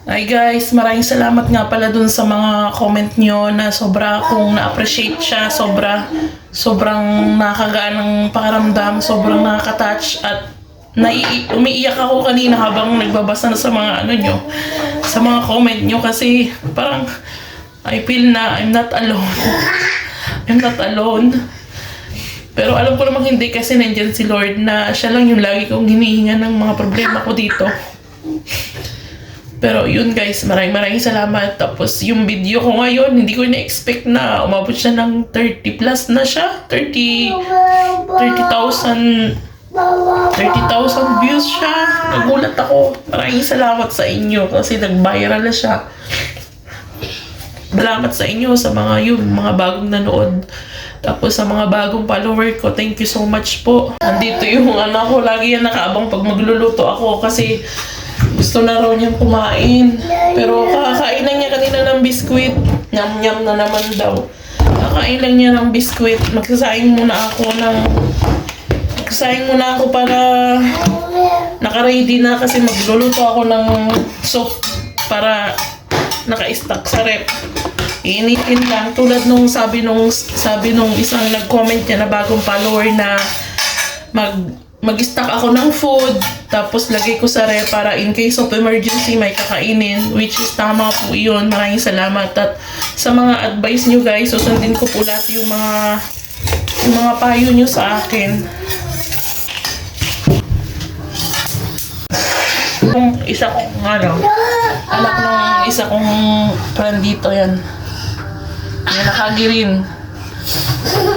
Hi guys, maraming salamat nga pala dun sa mga comment nyo na sobra kong na-appreciate siya, sobrang nakakagaan ng pakiramdam, sobrang nakaka-touch at umiiyak ako kanina habang nagbabasa na sa mga nyo, sa mga comment nyo kasi parang I feel na I'm not alone. I'm not alone. Pero alam ko namang hindi kasi nandyan si Lord na siya lang yung lagi kong hinihinga ng mga problema ko dito. Pero yun guys, maraming salamat. Tapos yung video ko ngayon, hindi ko na-expect na umabot siya ng 30 plus na siya. 30,000 views siya. Nagulat ako. Maraming salamat sa inyo kasi nag-viral na siya. Salamat sa inyo sa mga bagong nanood. Tapos sa mga bagong follower ko, thank you so much po. Nandito yung anak ko, lagi yan nakaabang pag magluluto ako kasi gusto na raw niyang kumain. Pero kakakain lang niya kanina ng biskwit. Nyam-nyam na naman daw. Kakain lang niya ng biskwit. Magsasaing muna ako para naka-ready na kasi magluluto ako ng soup para naka-stock sa rep. Iinitin lang tulad nung sabi nung isang nag-comment niya na bagong follower na mag-stock ako ng food tapos lagay ko sa rep para in case of emergency may kakainin, which is tama po yun. Maraming salamat at sa mga advice nyo guys, susundin ko po lahat yung mga payo nyo sa akin. Yung isa kong anak ng isa kong friend dito yan, yung nakagirin,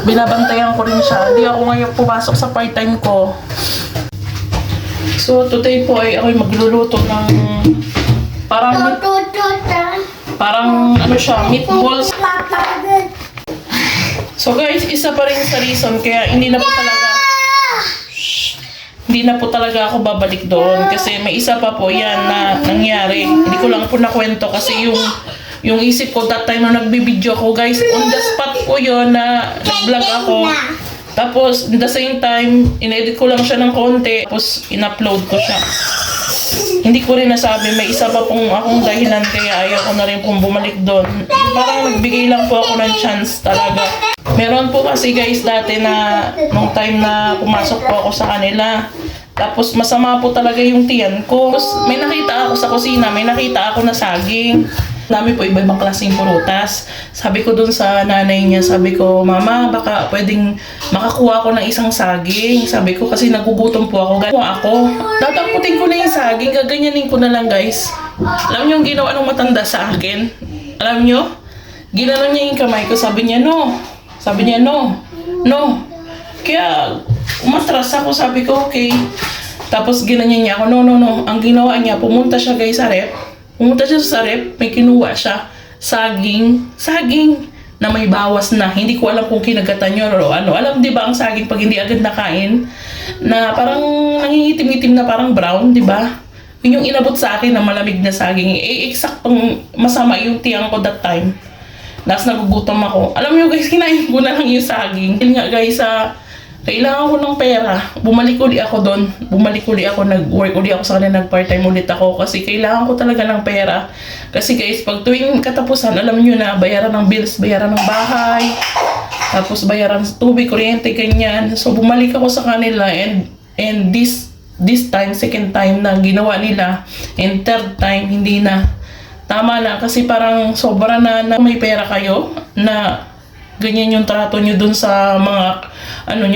binabantayan ko rin siya. Hindi ako ngayon pumasok sa part-time ko. So today po ay ako'y magluluto ng parang ano siya, meatballs. So guys, isa pa rin sa reason kaya hindi na po talaga ako babalik doon kasi may isa pa po yan na nangyari. Hindi ko lang po nakwento kasi yung isip ko that time na nagbibideo ako guys, on the spot po yun na nag-vlog ako. Tapos at the same time, inedit ko lang siya ng konti tapos in-upload ko siya. Hindi ko rin nasabi, may isa pa pong akong dahilan kaya ayaw ko na rin pong bumalik doon. Parang nagbigay lang po ako ng chance talaga. Meron po kasi guys dati na nung time na pumasok po ako sa kanila. Tapos masama po talaga yung tiyan ko. Tapos may nakita ako sa kusina, may nakita ako na saging. Dami po iba-ibang klaseng prutas. Sabi ko dun sa nanay niya, sabi ko, Mama, baka pwedeng makakuha ako ng isang saging. Sabi ko kasi nagugutom po ako. Tatamputin ko na yung saging, gaganyanin ko na lang guys. Alam niyo yung ginawa ng matanda sa akin? Alam niyo? Ginano niya yung kamay ko, sabi niya, no. Sabi niya, no. Kaya umatras ako, sabi ko, okay. Tapos ginanyan niya ako, no. Ang ginawa niya, pumunta siya guys sa rep. May kinuha siya. Saging na may bawas na. Hindi ko alam kung kinagatan yun o ano. Alam di ba ang saging pag hindi agad nakain, na parang nangingitim-itim na parang brown, di ba? Yun yung inabot sa akin na malamig na saging. Eksaktong masama yung tiyang ko that time. Tapos nagugutom ako. Alam nyo guys, kinain ko na lang yung saging. Dahil nga guys, kailangan ko ng pera. Bumalik uli ako doon. Nag-work uli ako sa kanila, nag-part-time ulit ako kasi kailangan ko talaga ng pera. Kasi guys, pag tuwing katapusan, alam nyo na, bayaran ng bills, bayaran ng bahay, tapos bayaran sa tubig, kuryente, ganyan. So bumalik ako sa kanila and this time, second time na ginawa nila, and third time, hindi na. Tama na kasi parang sobra na may pera kayo na ganyan yung trato nyo dun sa mga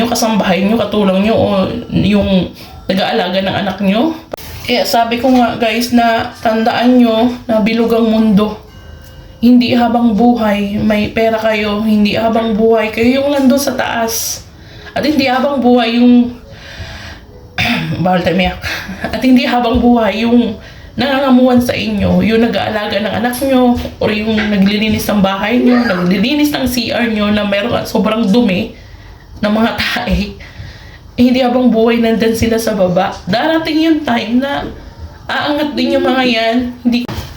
kasambahay nyo, katulong nyo o yung nag-aalaga ng anak nyo. Kaya sabi ko nga guys na tandaan nyo na bilog ang mundo. Hindi habang buhay may pera kayo, hindi habang buhay kayo yung nandun sa taas. At hindi habang buhay yung bawal tayo miyak. At hindi habang buhay yung nangangamuhan sa inyo, yung nag-aalaga ng anak nyo, or yung naglilinis ng bahay nyo, naglilinis ng CR nyo na meron sobrang dumi ng mga tae. Hindi habang buhay nandun sila sa baba. Darating yung time na aangat din yung mga yan.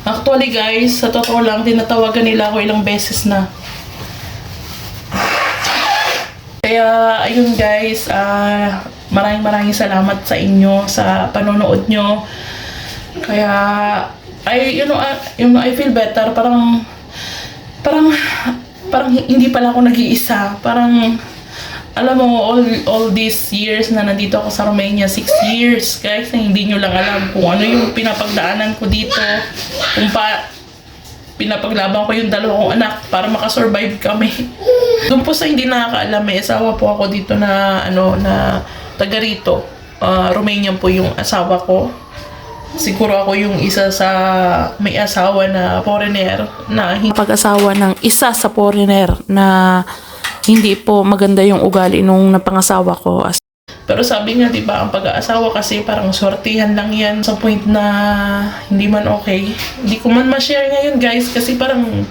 Actually guys, sa totoo lang, tinatawagan nila ako ilang beses na. Kaya ayun guys, maraming salamat sa inyo sa panonood nyo. Kaya I feel better. Parang, parang hindi pala ako nag-iisa. Parang, alam mo, all these years na nandito ako sa Romania, 6 years, guys, na hindi nyo lang alam kung ano yung pinapagdaanan ko dito. Kung pinapaglaban ko yung 2 anak para makasurvive kami. Doon po sa hindi nakakaalam, may asawa po ako dito na, na taga rito. Romanian po yung asawa ko. Siguro ako yung isa sa may asawa na foreigner na pag-asawa ng isa sa foreigner na hindi po maganda yung ugali nung napangasawa ko. Pero sabi nga, di ba, ang pag-aasawa kasi parang sortihan lang yan sa point na hindi man okay. Hindi ko man ma-share ngayon, guys, kasi parang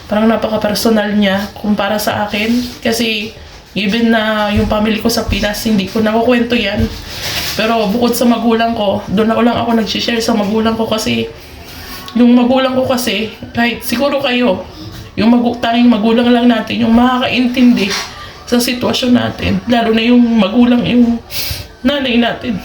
napaka-personal niya kumpara sa akin. Kasi even na yung family ko sa Pinas, hindi ko nakukwento yan. Pero bukod sa magulang ko, doon ako nag-share sa magulang ko kasi yung magulang ko kasi, kahit siguro kayo, yung tanging magulang lang natin, yung makakaintindi sa sitwasyon natin. Lalo na yung magulang, yung nanay natin.